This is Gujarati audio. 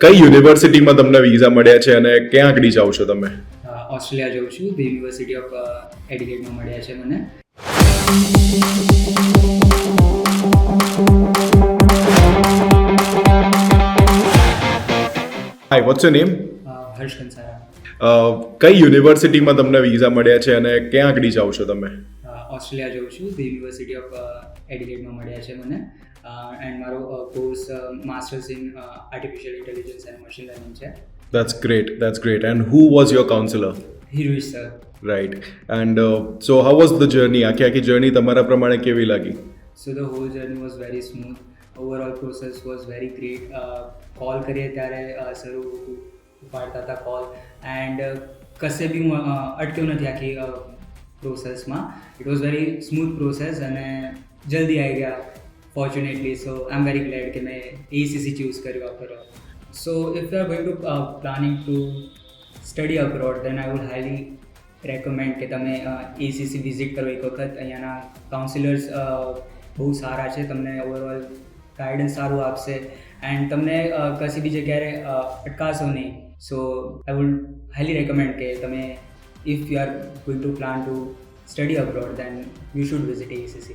કઈ યુનિવર્સિટીમાં તમને વિઝા મળ્યા છે અને ક્યાં આગળ જાઓ છો તમે? ઓસ્ટ્રેલિયા જઉં છું. ધી યુનિવર્સિટી ઓફ એડિલેડમાં મળ્યા છે મને. હાય, વોટ્સ યોર નેમ? હર્ષ કંસારા. કઈ યુનિવર્સિટીમાં તમને વિઝા મળ્યા છે અને ક્યાં આગળ જાઓ છો તમે? ઓસ્ટ્રેલિયા જઉં છું. ધી યુનિવર્સિટી ઓફ એડિલેડમાં મળ્યા છે મને. એન્ડ મારો course masters in artificial intelligence and machine learning છે. That's great. And who was your counselor? Hirush sir. Right. And so how was the journey? આખી જર્ની તમારા પ્રમાણે કેવી લાગી? So the whole journey was very smooth. Overall process was very great. Call કરીએ ત્યારે સર ઉપાડતા હતા કોલ એન્ડ કશે બી હું અટક્યો નથી આખી પ્રોસેસમાં. It was very smooth process અને જલ્દી આવી ગયા fortunately. So I am very glad કે મેં ACC ચૂઝ કર્યું after all. So if you are going to planning to study abroad then I would highly recommend કે તમે ACC વિઝિટ કરો એક વખત. અહીંયાના કાઉન્સિલર્સ બહુ સારા છે, તમને ઓવરઓલ ગાઈડન્સ સારું આપશે એન્ડ તમને કશી બી જગ્યાએ અટકાશો નહીં. So I would highly recommend કે તમે if you are going to plan to study abroad then you should visit ACC.